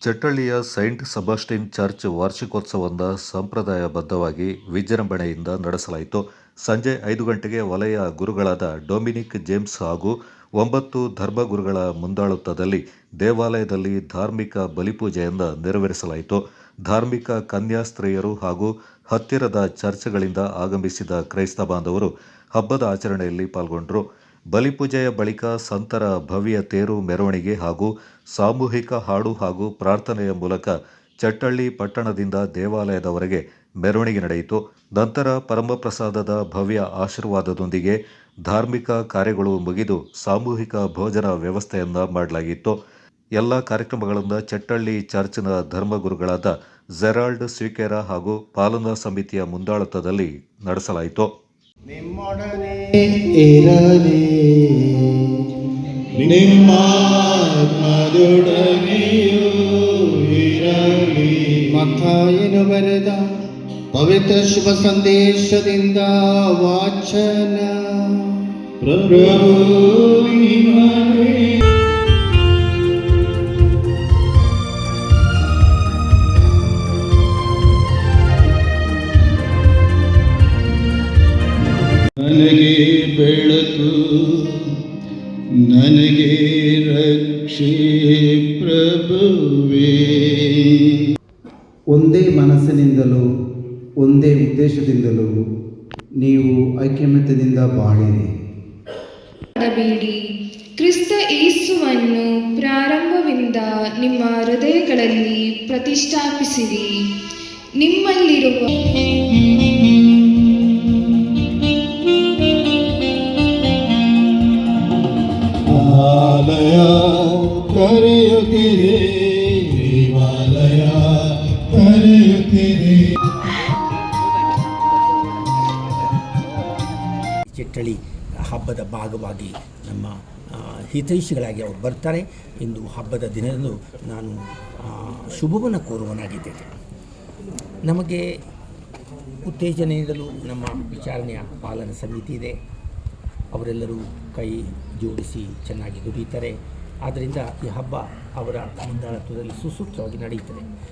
ಚಟ್ಟಳ್ಳಿಯ Saint Sebastian church ವಾರ್ಷಿಕೋತ್ಸವವನ್ನು ಸಂಪ್ರದಾಯಬದ್ಧವಾಗಿ ವಿಜೃಂಭಣೆಯಿಂದ ನಡೆಸಲಾಯಿತು. ಸಂಜೆ 5 ಗಂಟೆಗೆ ವಲಯ ಗುರುಗಳಾದ ಡೊಮಿನಿಕ್ ಜೇಮ್ಸ್ ಹಾಗೂ 9 ಧರ್ಮಗುರುಗಳ ಮುಂದಾಳತ್ವದಲ್ಲಿ ದೇವಾಲಯದಲ್ಲಿ ಧಾರ್ಮಿಕ ಬಲಿಪೂಜೆಯನ್ನು ನೆರವೇರಿಸಲಾಯಿತು. ಧಾರ್ಮಿಕ ಕನ್ಯಾಸ್ತ್ರೀಯರು ಹಾಗೂ ಹತ್ತಿರದ ಚರ್ಚ್ಗಳಿಂದ ಆಗಮಿಸಿದ ಕ್ರೈಸ್ತ ಬಾಂಧವರು ಹಬ್ಬದ ಆಚರಣೆಯಲ್ಲಿ ಪಾಲ್ಗೊಂಡರು. ಬಲಿಪೂಜೆಯ ಬಳಿಕ ಸಂತರ ಭವ್ಯ ತೇರು ಮೆರವಣಿಗೆ ಹಾಗೂ ಸಾಮೂಹಿಕ ಹಾಡು ಹಾಗೂ ಪ್ರಾರ್ಥನೆಯ ಮೂಲಕ ಚಟ್ಟಳ್ಳಿ ಪಟ್ಟಣದಿಂದ ದೇವಾಲಯದವರೆಗೆ ಮೆರವಣಿಗೆ ನಡೆಯಿತು. ನಂತರ ಪರಮಪ್ರಸಾದದ ಭವ್ಯ ಆಶೀರ್ವಾದದೊಂದಿಗೆ ಧಾರ್ಮಿಕ ಕಾರ್ಯಗಳು ಮುಗಿದು ಸಾಮೂಹಿಕ ಭೋಜನ ವ್ಯವಸ್ಥೆಯನ್ನ ಮಾಡಲಾಗಿತ್ತು. ಎಲ್ಲ ಕಾರ್ಯಕ್ರಮಗಳನ್ನು ಚಟ್ಟಳ್ಳಿ ಚರ್ಚ್ನ ಧರ್ಮಗುರುಗಳಾದ ಜೆರಾಲ್ಡ್ ಸ್ವೀಕೇರ ಹಾಗೂ ಪಾಲನಾ ಸಮಿತಿಯ ಮುಂದಾಳತ್ವದಲ್ಲಿ ನಡೆಸಲಾಯಿತು. ನಿಮ್ಮೊಡನೆ ಇರಲಿ, ನಿಮ್ಮಾತ್ಮದೊಡನೆಯೂ ಇರಲಿ. ಮತ್ತಾಯನು ಬರೆದ ಪವಿತ್ರ ಶುಭ ಸಂದೇಶದಿಂದ ವಾಚನ. ಪ್ರಭು ನಿಮ್ಮೊಡನೆ. ನನಗೆ ಬೆಳಕು, ನನಗೆ ರಕ್ಷೆ ಪ್ರಭುವೇ. ಒಂದೇ ಮನಸ್ಸಿನಿಂದಲೂ ಒಂದೇ ಉದ್ದೇಶದಿಂದಲೂ ನೀವು ಐಕ್ಯಮತ್ಯದಿಂದ ಬಾಳಿರಿ. ಮಾಡಬೇಡಿ. ಕ್ರಿಸ್ತ ಯೇಸುವನ್ನು ಪ್ರಾರಂಭದಿಂದ ನಿಮ್ಮ ಹೃದಯಗಳಲ್ಲಿ ಪ್ರತಿಷ್ಠಾಪಿಸಿರಿ. ನಿಮ್ಮಲ್ಲಿರುವ ಆಲಯ ಕರೆಯುತ್ತಿದೆ, ದೇವಾಲಯ ಕರೆಯುತ್ತಿದೆ. ಚಟ್ಟಳ್ಳಿ ಹಬ್ಬದ ಭಾಗವಾಗಿ ನಮ್ಮ ಹಿತೈಷಿಗಳಾಗಿ ಅವರು ಬರ್ತಾರೆ. ಇಂದು ಹಬ್ಬದ ದಿನದಂದು ನಾನು ಶುಭವನ್ನು ಕೋರುವನಾಗಿದ್ದೇನೆ. ನಮಗೆ ಉತ್ತೇಜನ ನೀಡಲು ನಮ್ಮ ವಿಚಾರಣೆಯ ಪಾಲನಾ ಸಮಿತಿ ಇದೆ. ಅವರೆಲ್ಲರೂ ಕೈ ಜೋಡಿಸಿ ಚೆನ್ನಾಗಿ ದುಡಿಯುತ್ತಾರೆ. ಆದ್ದರಿಂದ ಈ ಹಬ್ಬ ಅವರ ಮುಂದಾಳತ್ವದಲ್ಲಿ ಸುಸೂತ್ರವಾಗಿ ನಡೆಯುತ್ತದೆ.